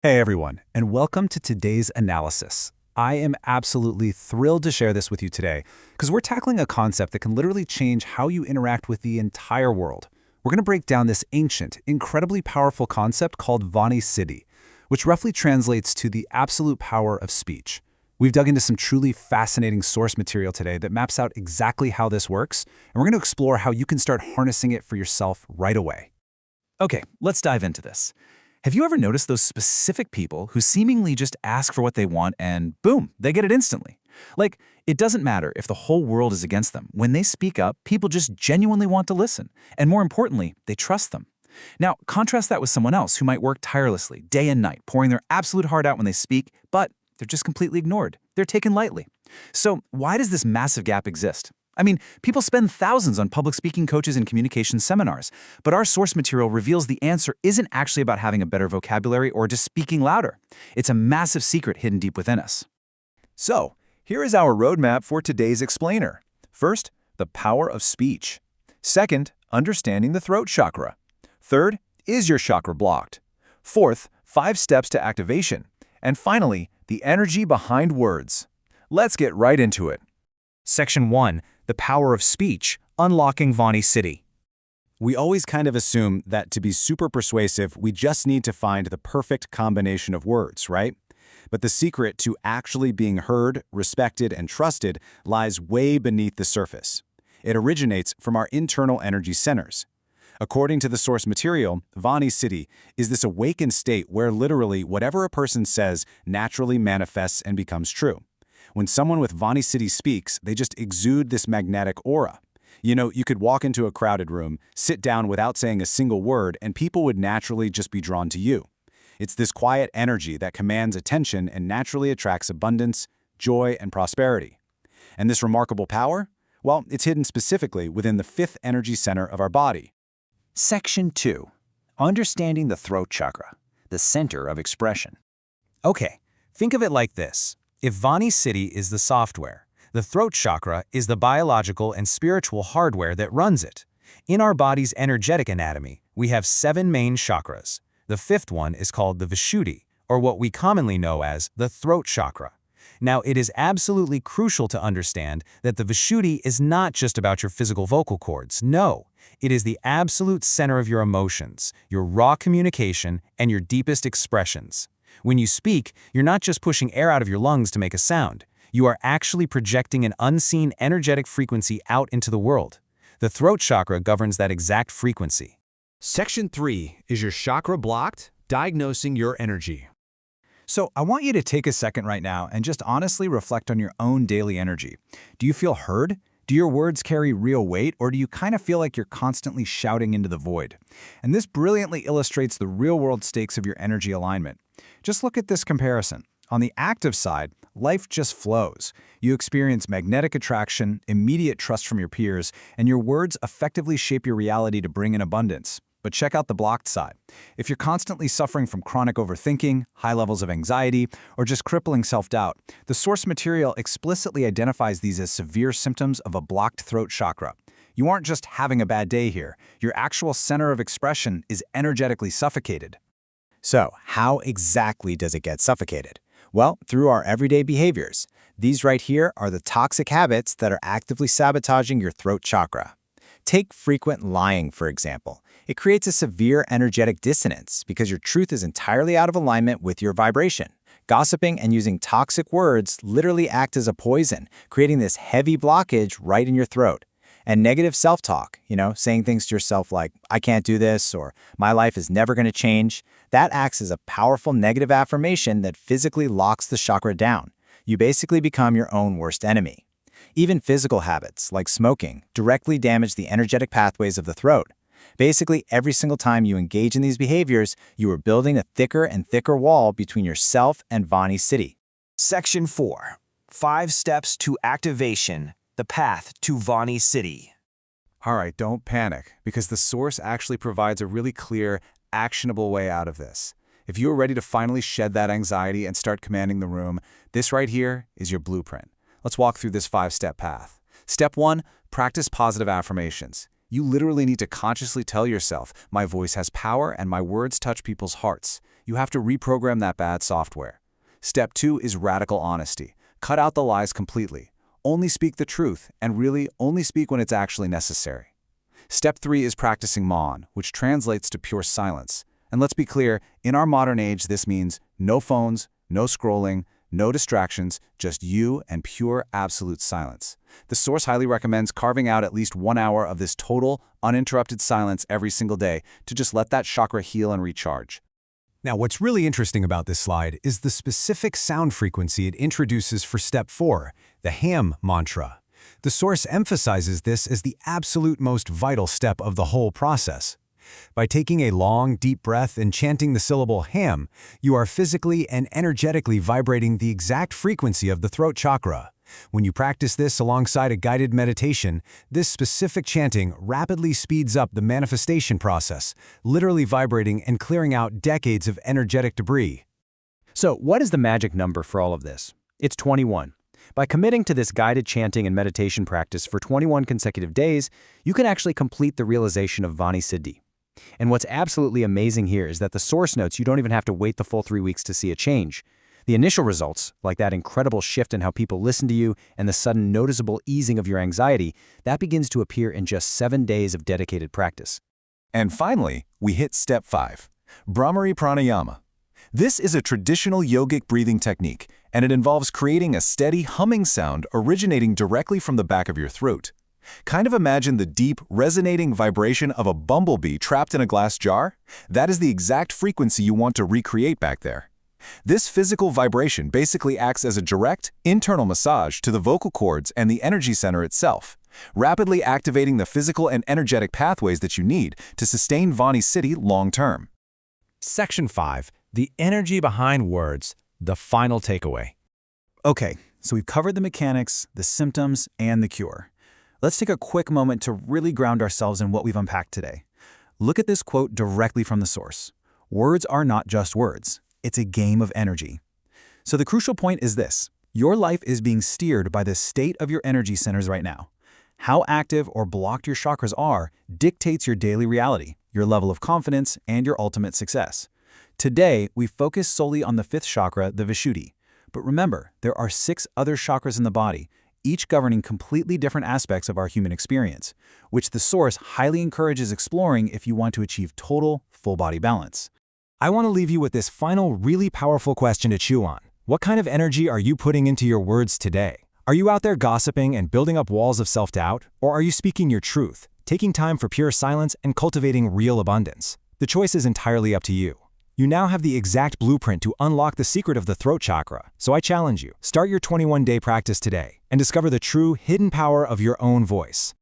Hey everyone, and welcome to today's analysis. I am absolutely thrilled to share this with you today because we're tackling a concept that can literally change how you interact with the entire world. We're going to break down this ancient, incredibly powerful concept called vaani siddhi, which roughly translates to the absolute power of speech. We've dug into some truly fascinating source material today that maps out exactly how this works, and we're going to explore how you can start harnessing it for yourself right away. Okay, let's dive into this. Have you ever noticed those specific people who seemingly just ask for what they want and boom, they get it instantly? Like, it doesn't matter if the whole world is against them. When they speak up, people just genuinely want to listen. And more importantly, they trust them. Now, contrast that with someone else who might work tirelessly, day and night, pouring their absolute heart out when they speak, but they're just completely ignored. They're taken lightly. So, why does this massive gap exist? I mean, people spend thousands on public speaking coaches and communication seminars, but our source material reveals the answer isn't actually about having a better vocabulary or just speaking louder. It's a massive secret hidden deep within us. So, here is our roadmap for today's explainer. First, the power of speech. Second, understanding the throat chakra. Third, is your chakra blocked? Fourth, 5 steps to activation. And finally, the energy behind words. Let's get right into it. Section 1. The power of speech, unlocking vaani siddhi. We always kind of assume that to be super persuasive, we just need to find the perfect combination of words, right? But the secret to actually being heard, respected, and trusted lies way beneath the surface. It originates from our internal energy centers. According to the source material, vaani siddhi is this awakened state where literally whatever a person says naturally manifests and becomes true. When someone with vaani siddhi speaks, they just exude this magnetic aura. You know, you could walk into a crowded room, sit down without saying a single word, and people would naturally just be drawn to you. It's this quiet energy that commands attention and naturally attracts abundance, joy, and prosperity. And this remarkable power? Well, it's hidden specifically within the 5th energy center of our body. Section 2. Understanding the throat chakra, the center of expression. Okay, think of it like this. If vaani siddhi is the software, the throat chakra is the biological and spiritual hardware that runs it. In our body's energetic anatomy, we have 7 main chakras. The 5th one is called the vishuddhi, or what we commonly know as the throat chakra. Now, it is absolutely crucial to understand that the vishuddhi is not just about your physical vocal cords. No, it is the absolute center of your emotions, your raw communication, and your deepest expressions. When you speak, you're not just pushing air out of your lungs to make a sound. You are actually projecting an unseen energetic frequency out into the world. The throat chakra governs that exact frequency. Section 3. Is your chakra blocked? Diagnosing your energy. So I want you to take a second right now and just honestly reflect on your own daily energy. Do you feel heard? Do your words carry real weight, or do you kind of feel like you're constantly shouting into the void? And this brilliantly illustrates the real-world stakes of your energy alignment. Just look at this comparison. On the active side, life just flows. You experience magnetic attraction, immediate trust from your peers, and your words effectively shape your reality to bring in abundance. But check out the blocked side. If you're constantly suffering from chronic overthinking, high levels of anxiety, or just crippling self-doubt, the source material explicitly identifies these as severe symptoms of a blocked throat chakra. You aren't just having a bad day here. Your actual center of expression is energetically suffocated. So, how exactly does it get suffocated? Well, through our everyday behaviors. These right here are the toxic habits that are actively sabotaging your throat chakra. Take frequent lying, for example. It creates a severe energetic dissonance because your truth is entirely out of alignment with your vibration. Gossiping and using toxic words literally act as a poison, creating this heavy blockage right in your throat. And negative self-talk, saying things to yourself like, I can't do this, or my life is never going to change, that acts as a powerful negative affirmation that physically locks the chakra down. You basically become your own worst enemy. Even physical habits, like smoking, directly damage the energetic pathways of the throat. Basically, every single time you engage in these behaviors, you are building a thicker and thicker wall between yourself and vaani siddhi. Section 4. 5 steps to activation, the path to vaani siddhi. All right, don't panic, because the source actually provides a really clear, actionable way out of this. If you are ready to finally shed that anxiety and start commanding the room, this right here is your blueprint. Let's walk through this 5-step path. Step 1, practice positive affirmations. You literally need to consciously tell yourself, my voice has power and my words touch people's hearts. You have to reprogram that bad software. Step 2 is radical honesty. Cut out the lies completely. Only speak the truth, and really only speak when it's actually necessary. Step 3 is practicing Maon, which translates to pure silence. And let's be clear, in our modern age, this means no phones, no scrolling, no distractions, just you and pure absolute silence. The source highly recommends carving out at least 1 hour of this total, uninterrupted silence every single day to just let that chakra heal and recharge. Now, what's really interesting about this slide is the specific sound frequency it introduces for Step 4, the Ham mantra. The source emphasizes this as the absolute most vital step of the whole process. By taking a long, deep breath and chanting the syllable Ham, you are physically and energetically vibrating the exact frequency of the throat chakra. When you practice this alongside a guided meditation, this specific chanting rapidly speeds up the manifestation process, literally vibrating and clearing out decades of energetic debris. So, what is the magic number for all of this? It's 21. By committing to this guided chanting and meditation practice for 21 consecutive days, you can actually complete the realization of vaani siddhi. And what's absolutely amazing here is that the source notes you don't even have to wait the full 3 weeks to see a change. The initial results, like that incredible shift in how people listen to you and the sudden noticeable easing of your anxiety, that begins to appear in just 7 days of dedicated practice. And finally, we hit Step 5, Brahmari Pranayama. This is a traditional yogic breathing technique, and it involves creating a steady humming sound originating directly from the back of your throat. Kind of imagine the deep, resonating vibration of a bumblebee trapped in a glass jar? That is the exact frequency you want to recreate back there. This physical vibration basically acts as a direct, internal massage to the vocal cords and the energy center itself, rapidly activating the physical and energetic pathways that you need to sustain vaani siddhi long-term. Section 5, the energy behind words, the final takeaway. Okay, so we've covered the mechanics, the symptoms, and the cure. Let's take a quick moment to really ground ourselves in what we've unpacked today. Look at this quote directly from the source. Words are not just words. It's a game of energy. So the crucial point is this. Your life is being steered by the state of your energy centers right now. How active or blocked your chakras are dictates your daily reality, your level of confidence, and your ultimate success. Today, we focus solely on the 5th chakra, the Vishuddhi. But remember, there are 6 other chakras in the body, each governing completely different aspects of our human experience, which the source highly encourages exploring if you want to achieve total, full-body balance. I want to leave you with this final, really powerful question to chew on. What kind of energy are you putting into your words today? Are you out there gossiping and building up walls of self-doubt? Or are you speaking your truth, taking time for pure silence and cultivating real abundance? The choice is entirely up to you. You now have the exact blueprint to unlock the secret of the throat chakra. So I challenge you, start your 21-day practice today and discover the true hidden power of your own voice.